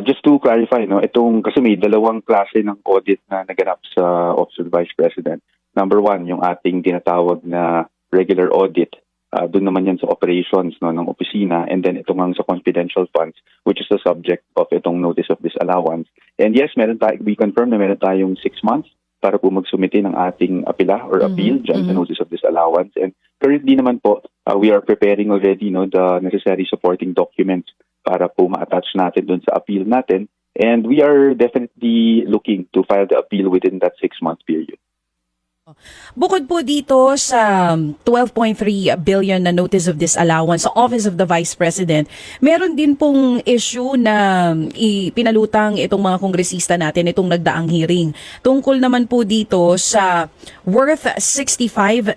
Just to clarify, no, itong kasi may dalawang klase ng audit na naganap sa Office of the Vice President. Number one, yung ating tinatawag na regular audit. Doon naman yan sa operations, no, ng opisina, and then itong sa confidential funds, which is the subject of itong notice of disallowance. And yes, we confirm na meron tayong 6 months para po magsumite ng ating apela or appeal dyan sa notice of disallowance. And currently naman po, we are preparing already, no, the necessary supporting documents para po ma-attach natin doon sa appeal natin. And we are definitely looking to file the appeal within that 6-month period. Bukod po dito sa 12.3 billion na notice of disallowance sa Office of the Vice President, meron din pong issue na ipinalutang itong mga kongresista natin itong nagdaang hearing. Tungkol naman po dito sa worth 65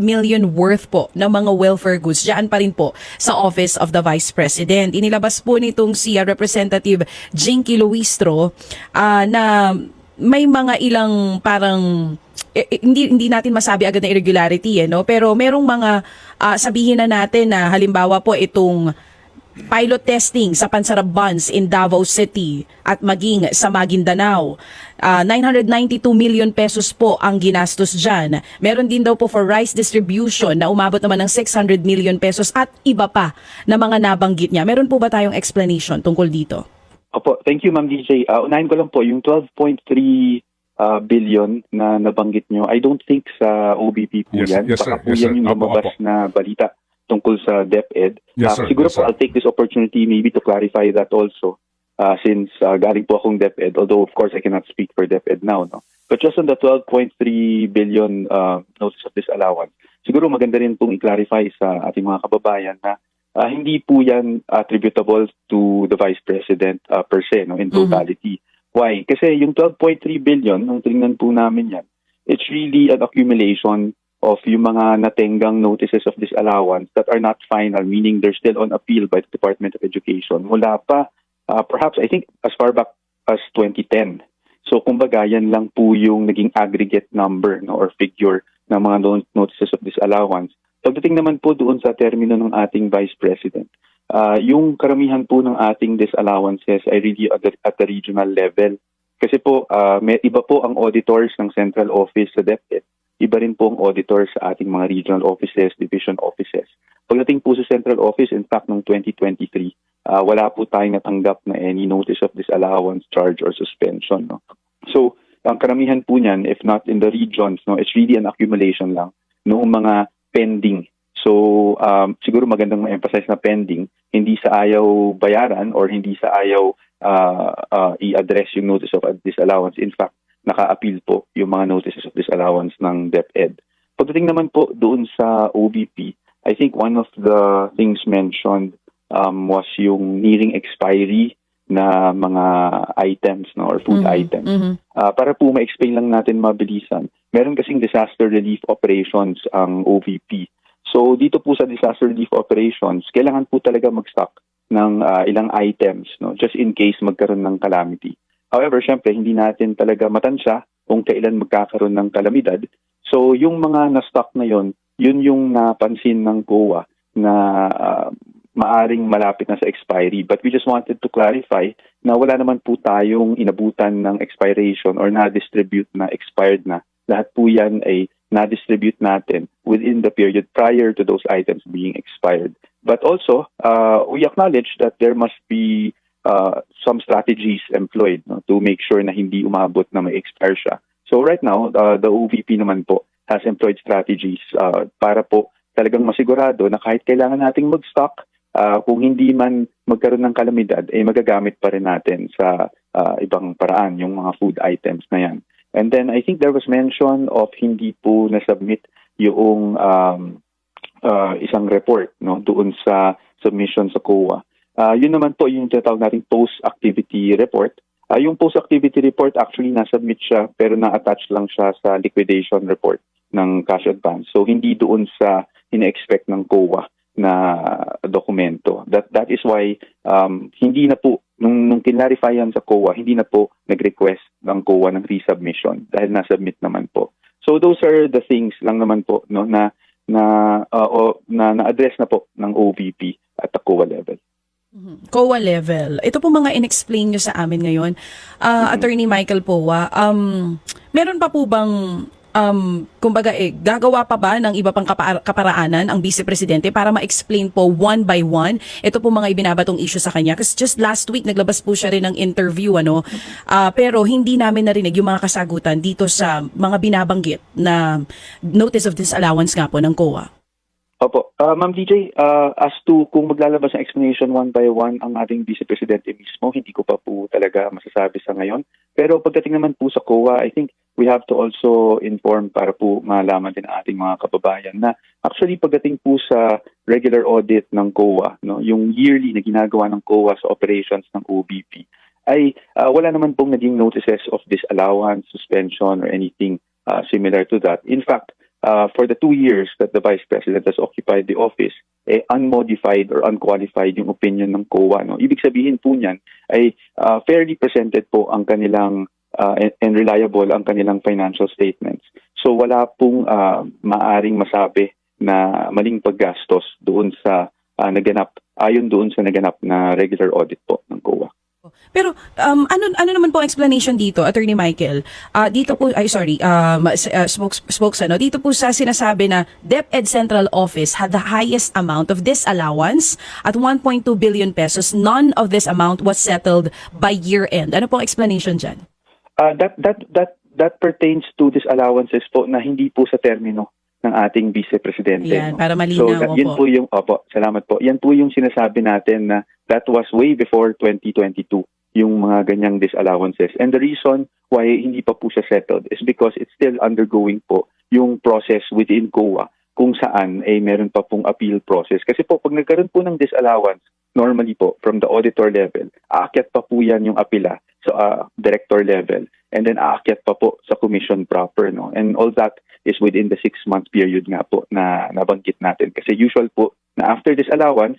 million worth po ng mga welfare goods. Diyan pa rin po sa Office of the Vice President. Inilabas po nitong si Representative Jinky Luistro na may mga ilang parang hindi natin masabi agad na irregularity, no? Pero merong mga sabihin na natin na halimbawa po itong pilot testing sa Pansarab Buns in Davao City at maging sa Maguindanao. 992 million pesos po ang ginastos dyan. Meron din daw po for rice distribution na umabot naman ng 600 million pesos at iba pa na mga nabanggit niya. Meron po ba tayong explanation tungkol dito? Opo, thank you Ma'am DJ. Unahin ko lang po, yung 12.3 billion na nabanggit nyo, I don't think sa OBP po yan. Yes, Baka sir. po yan yung lumabas na balita tungkol sa DepEd. Yes, sir. Siguro Yes, po sir. I'll take this opportunity maybe to clarify that also since galing po akong DepEd, although of course I cannot speak for DepEd now. No? But just on the 12.3 billion notice of disallowance, siguro maganda rin pong i-clarify sa ating mga kababayan na hindi po yan attributable to the Vice President per se, no, in totality. Why? Kasi yung 12.3 billion, nung tingnan po namin yan, it's really an accumulation of yung mga natenggang notices of disallowance that are not final, meaning they're still on appeal by the Department of Education. Mula pa, perhaps I think as far back as 2010. So kumbaga, yan lang po yung naging aggregate number, no, or figure ng mga notices of disallowance. Pagdating naman po doon sa termino ng ating Vice President, yung karamihan po ng ating disallowances ay really at the regional level. Kasi po, may iba po ang auditors ng Central Office sa DepEd. Iba rin po ang auditors sa ating mga regional offices, division offices. Pagdating po sa Central Office, in fact, noong 2023, wala po tayong natanggap na any notice of disallowance, charge, or suspension. No? So, ang karamihan po niyan, if not in the regions, no, it's really an accumulation lang noong mga pending. So, siguro magandang ma-emphasize na pending, hindi sa ayaw bayaran or hindi sa ayaw i-address yung notice of disallowance. In fact, naka-appeal po yung mga notices of disallowance ng DepEd. Pagdating naman po doon sa OBP, I think one of the things mentioned was yung nearing expiry na mga items, no, or food items. Para po ma-explain lang natin mabilisan, meron kasing disaster relief operations ang OVP. So dito po sa disaster relief operations, kailangan po talaga mag-stock ng ilang items, no, just in case magkaroon ng calamity. However, syempre, hindi natin talaga matansya kung kailan magkakaroon ng kalamidad. So yung mga na-stock na yun yung napansin ng COA na maaring malapit na sa expiry. But we just wanted to clarify na wala naman po tayong inabutan ng expiration or na-distribute na expired na. Lahat po yan ay na-distribute natin within the period prior to those items being expired. But also, we acknowledge that there must be some strategies employed, no, to make sure na hindi umabot na may expire siya. So right now, the OVP naman po has employed strategies para po talagang masigurado na kahit kailangan nating mag-stock, kung hindi man magkaroon ng kalamidad, magagamit pa rin natin sa ibang paraan yung mga food items na yan. And then I think there was mention of hindi po na-submit yung isang report, no, doon sa submission sa COA. Yun naman po yung tinatawag nating post-activity report. Yung post-activity report actually nasubmit siya pero na-attach lang siya sa liquidation report ng cash advance. So hindi doon sa ina-expect ng COA na dokumento. That is why hindi na po nung kinlarify yan sa COA, hindi na po nag-request ng COA ng resubmission dahil na-submit naman po. So those are the things lang naman po, no, na na-address na po ng OVP at the COA level. COA level. Ito po mga in-explain nyo sa amin ngayon. Attorney Michael Powa, meron pa po bang kumbaga gagawa pa ba ng iba pang kaparaanan ang Vice Presidente para ma-explain po one by one ito po mga ibinabatong issue sa kanya? Kasi just last week naglabas po siya rin ng interview pero hindi namin narinig yung mga kasagutan dito sa mga binabanggit na notice of disallowance nga po ng COA. Opo. Ma'am DJ, as to kung maglalabas ng explanation one by one ang ating Vice Presidente mismo, hindi ko pa po talaga masasabi sa ngayon. Pero pagdating naman po sa COA, I think we have to also inform para po malaman din ang ating mga kababayan na actually pagdating po sa regular audit ng COA, yung yearly na ginagawa ng COA sa operations ng OBP, ay wala naman pong naging notices of disallowance, suspension, or anything similar to that. In fact, for the 2 years that the Vice President has occupied the office, unmodified or unqualified yung opinion ng COA. Ibig sabihin po niyan ay fairly presented po ang kanilang and reliable ang kanilang financial statements. So wala pong maaring masabi na maling paggastos doon sa ayon doon sa naganap na regular audit po ng COA. Pero ano naman po ang explanation dito, Attorney Michael? Dito po spokesman, dito po sa sinasabi na DepEd Central Office had the highest amount of disallowance at 1.2 billion pesos. None of this amount was settled by year end. Ano po ang explanation diyan? That pertains to disallowances po na hindi po sa termino ng ating Vice Presidente. Yan, para malinaw. So, yun po yung, salamat po. Yan po yung sinasabi natin na that was way before 2022, yung mga ganyang disallowances. And the reason why hindi pa po siya settled is because it's still undergoing po yung process within COA kung saan meron pa pong appeal process. Kasi po, pag nagkaroon po ng disallowance, normally po, from the auditor level, aakyat pa po yan yung apila sa director level. And then aakyat pa po sa commission proper. And all that is within the 6-month period nga po na nabanggit natin. Kasi usual po na after disallowance,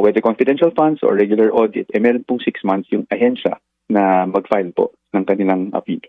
whether confidential funds or regular audit, meron pong 6 months yung ahensya na mag-file po ng kanilang appeal.